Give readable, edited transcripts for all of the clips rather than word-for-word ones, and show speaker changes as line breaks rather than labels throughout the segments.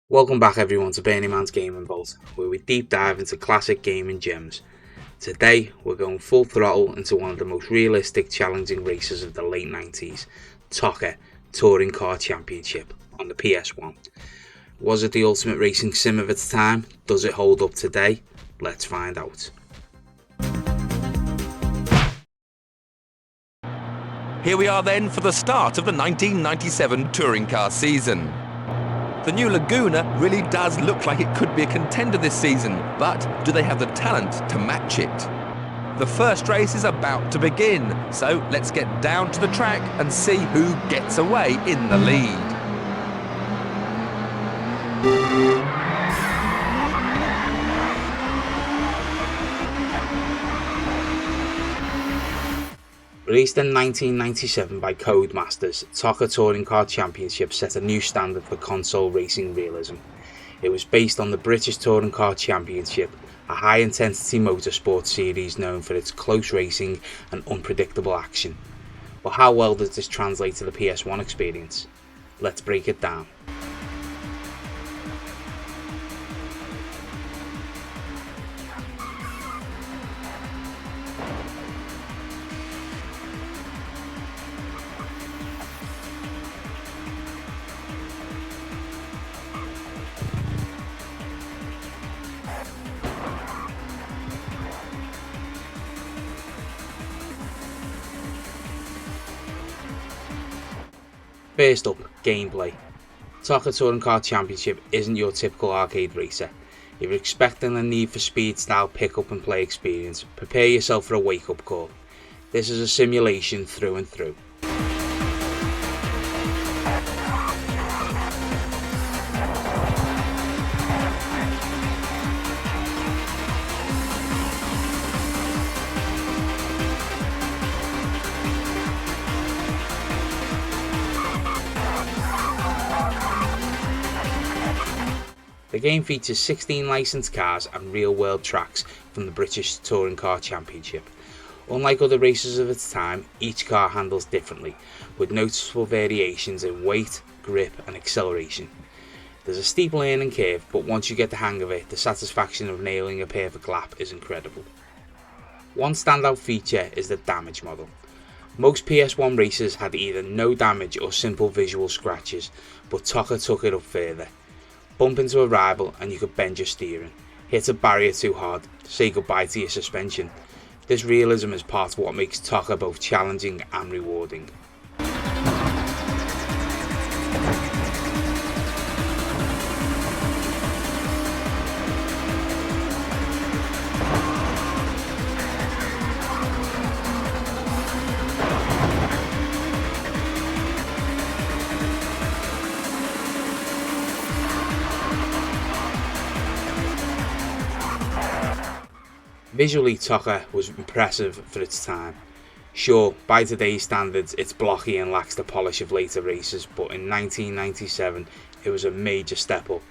Welcome back everyone to Bernie Man's Gaming Vault, where we deep dive into classic gaming gems. Today we're going full throttle into one of the most realistic challenging races of the late 90s, Toca Touring Car Championship on the PS1. Was it the ultimate racing sim of its time? Does it hold up today? Let's find out.
Here we are then for the start of the 1997 touring car season. The new Laguna really does look like it could be a contender this season, but do they have the talent to match it? The first race is about to begin, so let's get down to the track and see who gets away in the lead.
Released in 1997 by Codemasters, Toca Touring Car Championship set a new standard for console racing realism. It was based on the British Touring Car Championship, a high-intensity motorsport series known for its close racing and unpredictable action. But how well does this translate to the PS1 experience? Let's break it down. First up, gameplay. Toca Touring Car Championship isn't your typical arcade racer. If you're expecting a Need for Speed style pick up and play experience, prepare yourself for a wake up call. This is a simulation through and through. The game features 16 licensed cars and real-world tracks from the British Touring Car Championship. Unlike other races of its time, each car handles differently, with noticeable variations in weight, grip and acceleration. There's a steep learning curve, but once you get the hang of it, the satisfaction of nailing a perfect lap is incredible. One standout feature is the damage model. Most PS1 races had either no damage or simple visual scratches, but Toca took it up further. Bump into a rival and you could bend your steering. Hit a barrier too hard, say goodbye to your suspension. This realism is part of what makes Toca both challenging and rewarding. Visually, Toca was impressive for its time. Sure, by today's standards it's blocky and lacks the polish of later races, but in 1997 it was a major step up.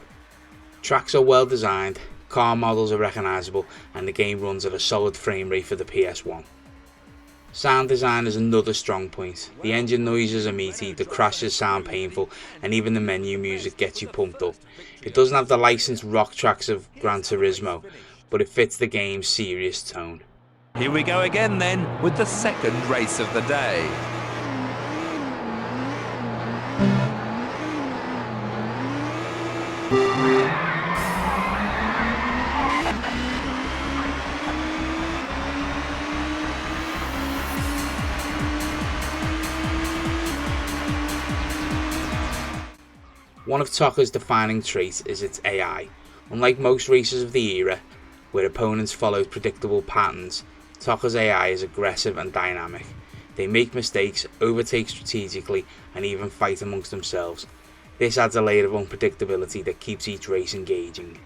Tracks are well designed, car models are recognisable and the game runs at a solid frame rate for the PS1. Sound design is another strong point. The engine noises are meaty, the crashes sound painful and even the menu music gets you pumped up. It doesn't have the licensed rock tracks of Gran Turismo, but it fits the game's serious tone.
Here we go again then with the second race of the day.
One of Toca's defining traits is its AI. Unlike most races of the era, where opponents followed predictable patterns, Toca's AI is aggressive and dynamic. They make mistakes, overtake strategically, and even fight amongst themselves. This adds a layer of unpredictability that keeps each race engaging.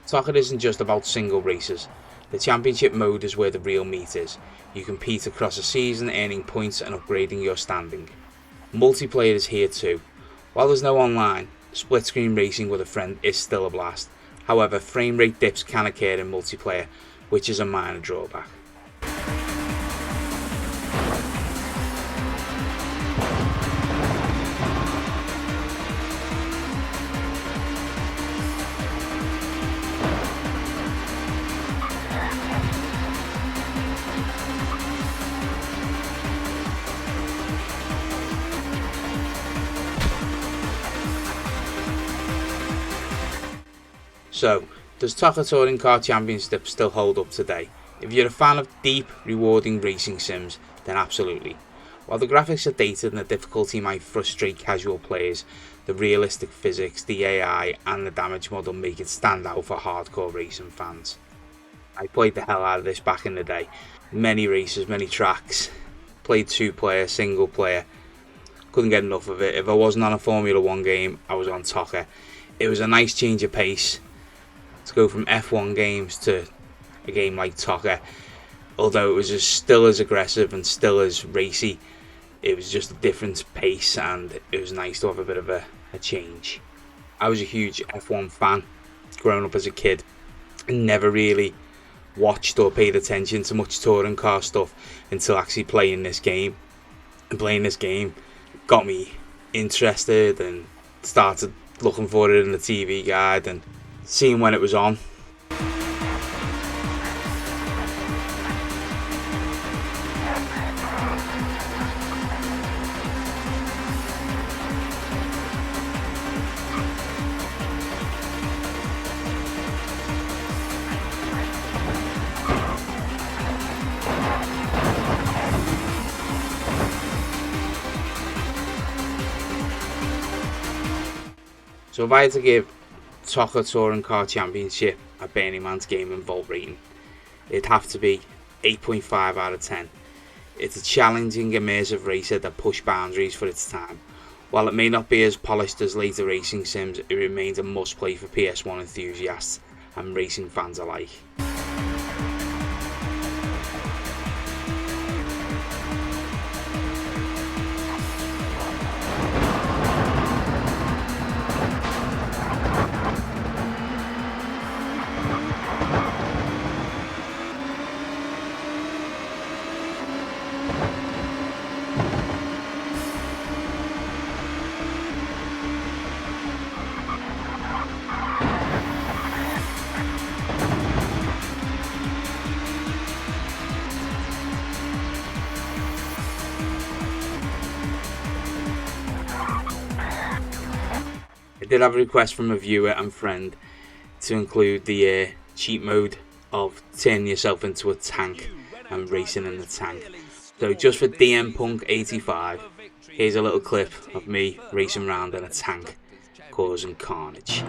Toca isn't just about single races. The championship mode is where the real meat is. You compete across a season, earning points and upgrading your standing. Multiplayer is here too. While there's no online, split screen racing with a friend is still a blast. However, frame rate dips can occur in multiplayer, which is a minor drawback. So, does Toca Touring Car Championship still hold up today? If you're a fan of deep, rewarding racing sims, then absolutely. While the graphics are dated and the difficulty might frustrate casual players, the realistic physics, the AI and the damage model make it stand out for hardcore racing fans. I played the hell out of this back in the day. Many races, many tracks. Played 2-player, single player. Couldn't get enough of it. If I wasn't on a Formula 1 game, I was on Toca. It was a nice change of pace to go from F1 games to a game like Toca. Although it was still as aggressive and still as racy, it was just a different pace and it was nice to have a bit of a change. I was a huge F1 fan growing up as a kid and never really watched or paid attention to much touring car stuff until actually playing this game. And playing this game got me interested and started looking for it in the TV guide and seeing when it was on. So if I had to give Toca Touring Car Championship a Burning Man's Game and Vault rating, it'd have to be 8.5 out of 10. It's a challenging, immersive racer that pushed boundaries for its time. While it may not be as polished as later racing sims, it remains a must-play for PS1 enthusiasts and racing fans alike. I did have a request from a viewer and friend to include the cheat mode of turning yourself into a tank and racing in the tank. So just for DM Punk 85, here's a little clip of me racing around in a tank causing carnage.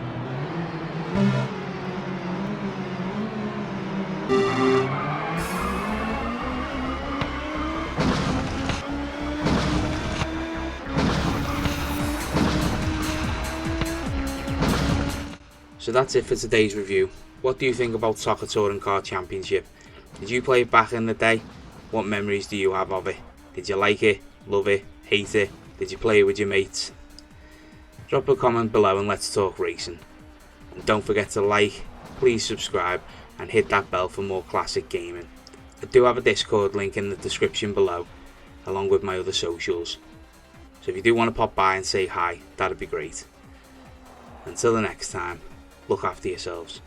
So that's it for today's review. What do you think about Toca Touring Car Championship? Did you play it back in the day? What memories do you have of it? Did you like it, love it, hate it? Did you play it with your mates? Drop a comment below and let's talk racing. And don't forget to like, please subscribe and hit that bell for more classic gaming. I do have a Discord link in the description below, along with my other socials. So if you do want to pop by and say hi, that'd be great. Until the next time, look after yourselves.